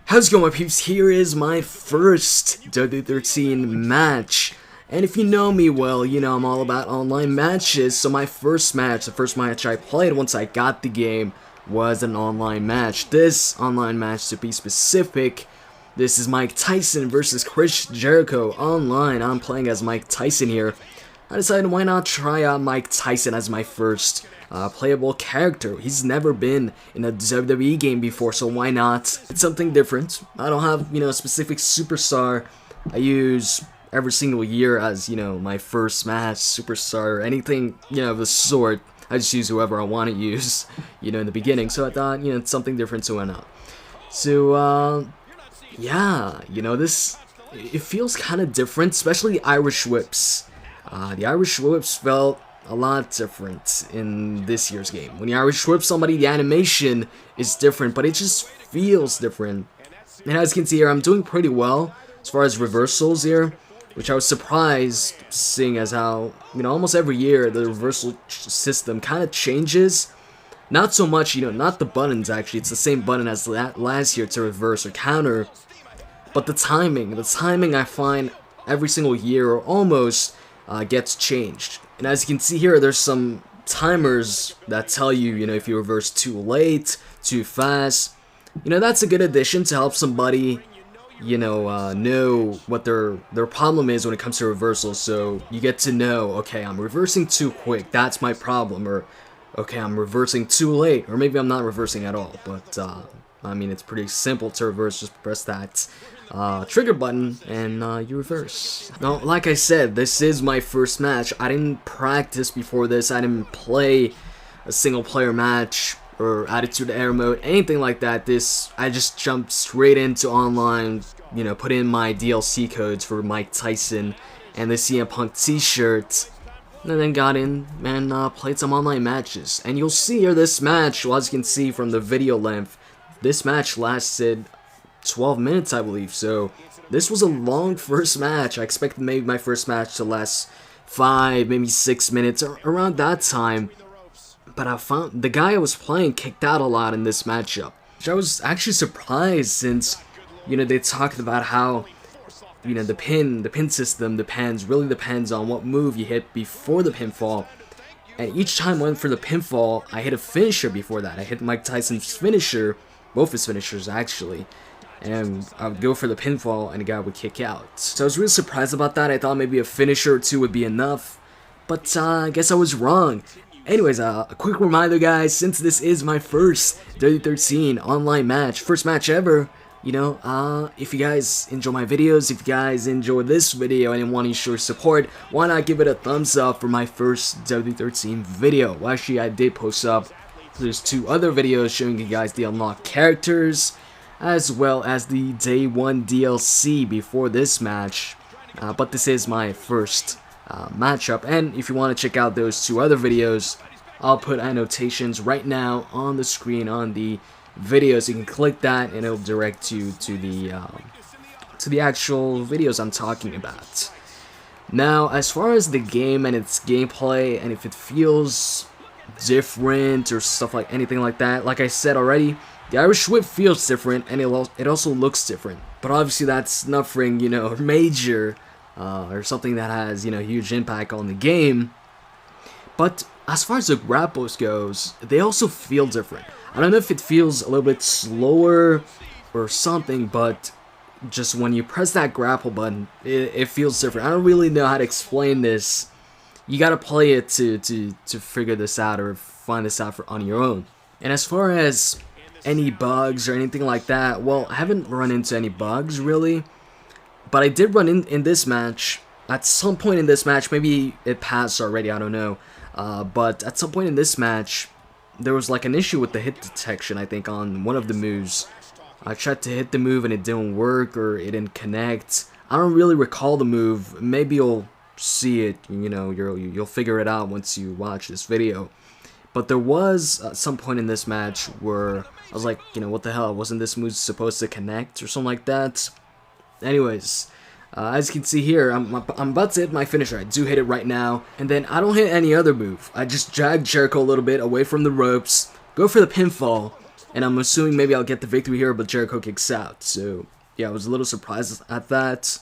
How's it going, my peeps? Here is my first WWE 13 match. And if you know me well, you know I'm all about online matches. So my first match, the first match I played once I got the game, was an online match. This online match, to be specific, this is Mike Tyson versus Chris Jericho online. I'm playing as Mike Tyson here. I decided why not try out Mike Tyson as my first playable character. He's never been in a WWE game before, so why not? It's something different. I don't have, a specific superstar I use every single year as, my first match, superstar, or anything, of the sort. I just use whoever I want to use, in the beginning. So I thought, it's something different, so why not? So, yeah, it feels kind of different, especially the Irish whips. The Irish whips felt a lot different in this year's game. When you Irish whip somebody, the animation is different, but it just feels different. And as you can see here, I'm doing pretty well as far as reversals here, which I was surprised seeing as how, almost every year the reversal system kind of changes. Not so much, not the buttons actually, it's the same button as last year to reverse or counter, but the timing I find every single year or almost gets changed. And as you can see here, there's some timers that tell you, if you reverse too late, too fast. That's a good addition to help somebody, know what their problem is when it comes to reversals. So you get to know, okay, I'm reversing too quick, that's my problem, or okay, I'm reversing too late, or maybe I'm not reversing at all. But I mean, it's pretty simple to reverse. Just press that trigger button and you reverse. Now, like I said, this is my first match. I didn't practice before this. I didn't play a single player match or Attitude Era mode, anything like that. I just jumped straight into online, put in my DLC codes for Mike Tyson and the CM Punk t-shirt, and then got in and played some online matches. And you'll see here this match, well, as you can see from the video length, this match lasted 12 minutes, I believe. So this was a long first match. I expected maybe my first match to last 5, maybe 6 minutes, or around that time. But I found the guy I was playing kicked out a lot in this matchup, which I was actually surprised, since they talked about how the pin system really depends on what move you hit before the pinfall. And each time I went for the pinfall, I hit a finisher before that. I hit Mike Tyson's finisher, both his finishers actually, and I would go for the pinfall and the guy would kick out. So I was really surprised about that. I thought maybe a finisher or two would be enough, but I guess I was wrong. Anyways, a quick reminder, guys, since this is my first WWE 13 online match, first match ever, if you guys enjoy my videos, if you guys enjoy this video and want to show support, why not give it a thumbs up for my first WWE 13 video? Well, actually, I did post up, there's 2 other videos showing you guys the unlocked characters, as well as the Day 1 DLC before this match, but this is my first matchup. And if you want to check out those 2 other videos, I'll put annotations right now on the screen on the video, so you can click that and it'll direct you to the actual videos I'm talking about. Now, as far as the game and its gameplay, and if it feels different or stuff like anything like that, like I said already, the Irish whip feels different, and it also looks different. But obviously that's nothing, major, or something that has, huge impact on the game. But as far as the grapples goes, they also feel different. I don't know if it feels a little bit slower or something, but just when you press that grapple button, it feels different. I don't really know how to explain this. You gotta play it to figure this out, or find this out on your own. And as far as any bugs or anything like that, well, I haven't run into any bugs really, but I did run in this match. At some point in this match, maybe it passed already, I don't know, but at some point in this match, there was like an issue with the hit detection, I think, on one of the moves. I tried to hit the move and it didn't work, or it didn't connect. I don't really recall the move. Maybe you'll see it, you'll figure it out once you watch this video. But there was some point in this match where I was like, what the hell, wasn't this move supposed to connect or something like that? Anyways, as you can see here, I'm about to hit my finisher. I do hit it right now, and then I don't hit any other move. I just drag Jericho a little bit away from the ropes, go for the pinfall, and I'm assuming maybe I'll get the victory here, but Jericho kicks out. So yeah, I was a little surprised at that.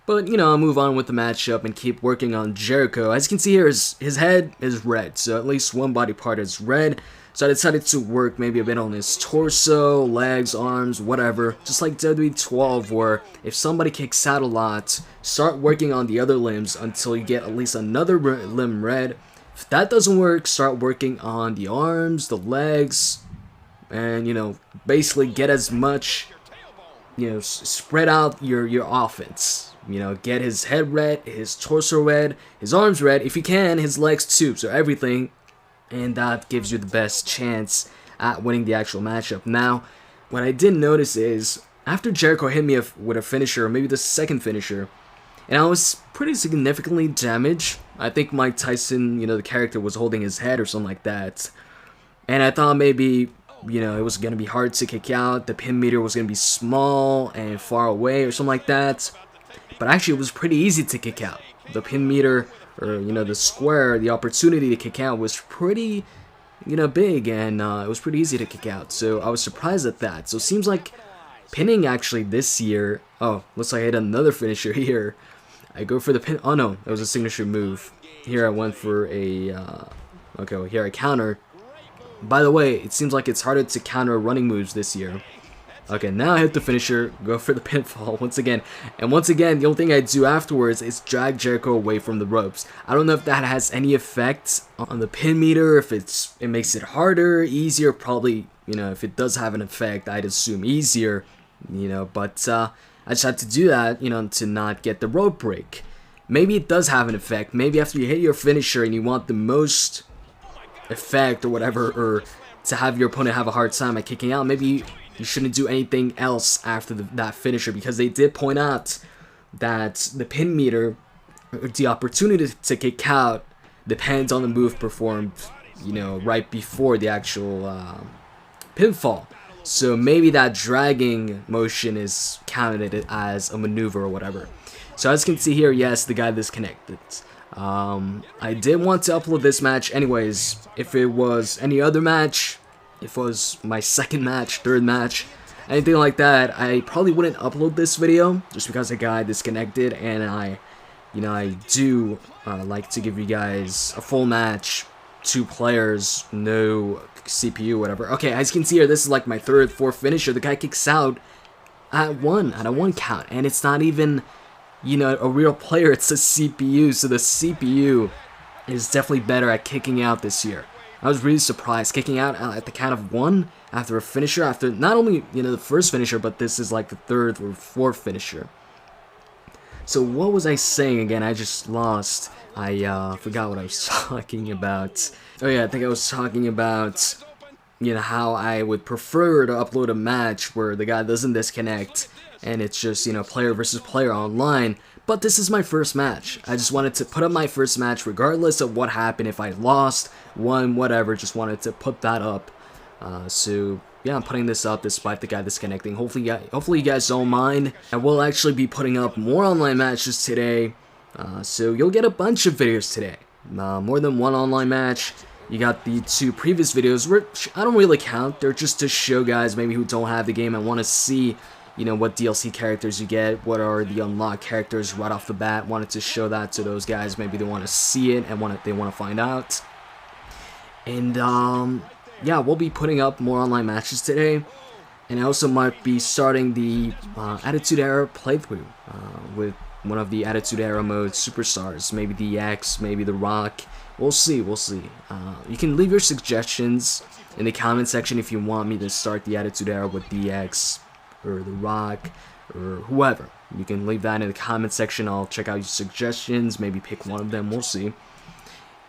But, you know, I'll move on with the matchup and keep working on Jericho. As you can see here, his head is red, so at least one body part is red. So I decided to work maybe a bit on his torso, legs, arms, whatever. Just like WWE 12, where if somebody kicks out a lot, start working on the other limbs until you get at least another limb red. If that doesn't work, start working on the arms, the legs, and, you know, basically get as much, you know, spread out your offense. You know, get his head red, his torso red, his arms red, if you can, his legs too, so everything, and that gives you the best chance at winning the actual matchup. Now, what I did notice is, after Jericho hit me with a finisher, maybe the second finisher, and I was pretty significantly damaged. I think Mike Tyson, you know, the character was holding his head or something like that, and I thought maybe, you know, it was going to be hard to kick out, the pin meter was going to be small and far away or something like that. But actually, it was pretty easy to kick out. The pin meter, or, you know, the square, the opportunity to kick out was pretty, you know, big, and it was pretty easy to kick out. So I was surprised at that. So it seems like pinning actually this year. Oh, looks like I hit another finisher here. I go for the pin. Oh no, it was a signature move. Here I went for a. Okay, well, here I counter. By the way, it seems like it's harder to counter running moves this year. Okay, now I hit the finisher, go for the pinfall once again. And once again, the only thing I do afterwards is drag Jericho away from the ropes. I don't know if that has any effect on the pin meter, if it makes it harder, easier, probably, you know, if it does have an effect, I'd assume easier, you know, but I just had to do that, you know, to not get the rope break. Maybe it does have an effect. Maybe after you hit your finisher and you want the most effect or whatever, or to have your opponent have a hard time at kicking out, maybe you shouldn't do anything else after that finisher, because they did point out that the pin meter, the opportunity to kick out, depends on the move performed, you know, right before the actual pinfall. So maybe that dragging motion is counted as a maneuver or whatever. So as you can see here, yes, the guy disconnected. I did want to upload this match anyways. If it was any other match, if it was my second match, third match, anything like that, I probably wouldn't upload this video just because the guy disconnected, and I do like to give you guys a full match, 2 players, no CPU, whatever. Okay, as you can see here, this is like my third, fourth finisher. The guy kicks out at a one count, and it's not even, you know, a real player, it's a CPU, so the CPU is definitely better at kicking out this year. I was really surprised, kicking out at the count of 1 after a finisher, after not only, you know, the first finisher, but this is like the third or fourth finisher. So what was I saying again? I just lost. I forgot what I was talking about. Oh yeah, I think I was talking about, you know, how I would prefer to upload a match where the guy doesn't disconnect and it's just, you know, player versus player online. But this is my first match. I just wanted to put up my first match regardless of what happened. If I lost, won, whatever, just wanted to put that up. So yeah, I'm putting this up despite the guy disconnecting. Hopefully you guys don't mind. I will actually be putting up more online matches today. So you'll get a bunch of videos today. More than one online match. You got the 2 previous videos, which I don't really count. They're just to show guys maybe who don't have the game and want to see, you know, what DLC characters you get, what are the unlocked characters right off the bat. Wanted to show that to those guys. Maybe they want to see it and they want to find out. And yeah, we'll be putting up more online matches today. And I also might be starting the Attitude Era playthrough with one of the Attitude Era mode superstars. Maybe DX, maybe The Rock. We'll see, we'll see. You can leave your suggestions in the comment section if you want me to start the Attitude Era with DX or The Rock or whoever. You can leave that in the comment section. I'll check out your suggestions, maybe pick one of them, we'll see.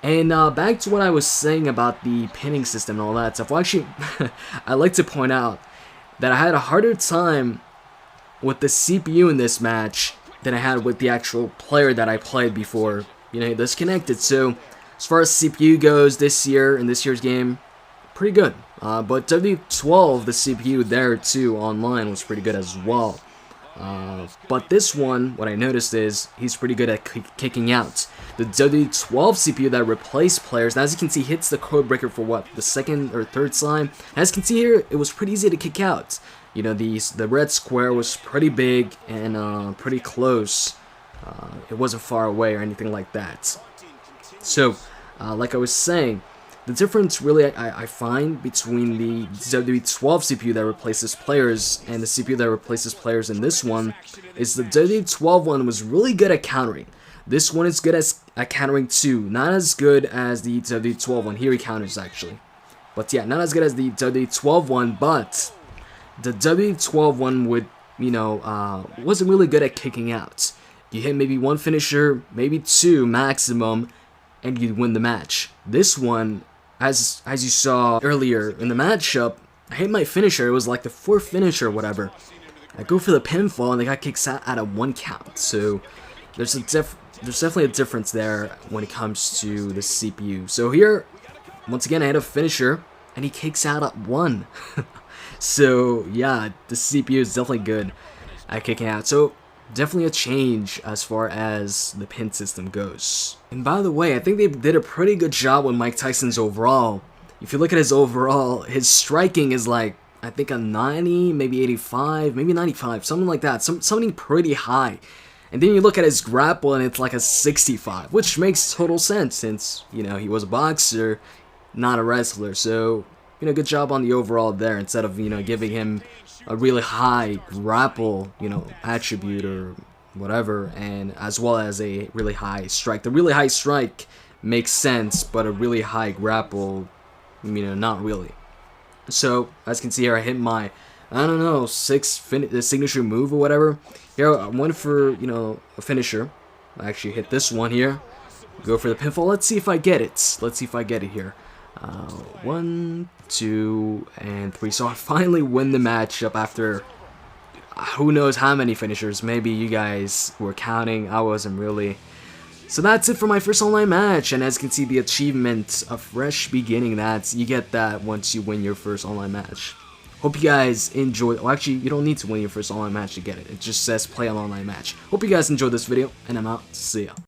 And back to what I was saying about the pinning system and all that stuff. Well, actually, I'd like to point out that I had a harder time with the CPU in this match than I had with the actual player that I played before, you know, disconnected. So, as far as CPU goes this year, in this year's game, pretty good. But W12, the CPU there too, online, was pretty good as well. But this one, what I noticed is he's pretty good at kicking out. The WWE12 CPU that replaced players, and as you can see, hits the code breaker for what, the second or third time. As you can see here, it was pretty easy to kick out. You know, the red square was pretty big and pretty close. It wasn't far away or anything like that. So, like I was saying, the difference really I find between the WWE12 CPU that replaces players and the CPU that replaces players in this one is the WWE12 one was really good at countering. This one is good at countering too. Not as good as the WWE12 one. Here he counters actually. But yeah, not as good as the WWE12 one, but the WWE12 one would, you know, wasn't really good at kicking out. You hit maybe one finisher, maybe two maximum, and you'd win the match. This one, as you saw earlier in the matchup, I hit my finisher. It was like the fourth finisher or whatever. I go for the pinfall, and the guy kicks out at a 1 count. So there's definitely a difference there when it comes to the CPU. So here, once again, I hit a finisher, and he kicks out at 1. So yeah, the CPU is definitely good at kicking out. So definitely a change as far as the pin system goes. And by the way, I think they did a pretty good job with Mike Tyson's overall. If you look at his overall, his striking is like, I think a 90, maybe 85, maybe 95, something like that, something pretty high. And then you look at his grapple and it's like a 65, which makes total sense since, you know, he was a boxer, not a wrestler. So, you know, good job on the overall there instead of, you know, giving him a really high grapple, you know, attribute or whatever, and as well as a really high strike. The really high strike makes sense, but a really high grapple, you know, not really. So, as you can see here, I hit my, I don't know, the signature move or whatever. Here, I went for, you know, a finisher. I actually hit this one here. Go for the pinfall. Let's see if I get it. Let's see if I get it here. 1, 2, and 3. So I finally win the matchup after who knows how many finishers. Maybe you guys were counting. I wasn't really. So that's it for my first online match. And as you can see, the achievement, a fresh beginning. You get that once you win your first online match. Hope you guys enjoyed. Well, actually, you don't need to win your first online match to get it. It just says play an online match. Hope you guys enjoyed this video, and I'm out. See ya.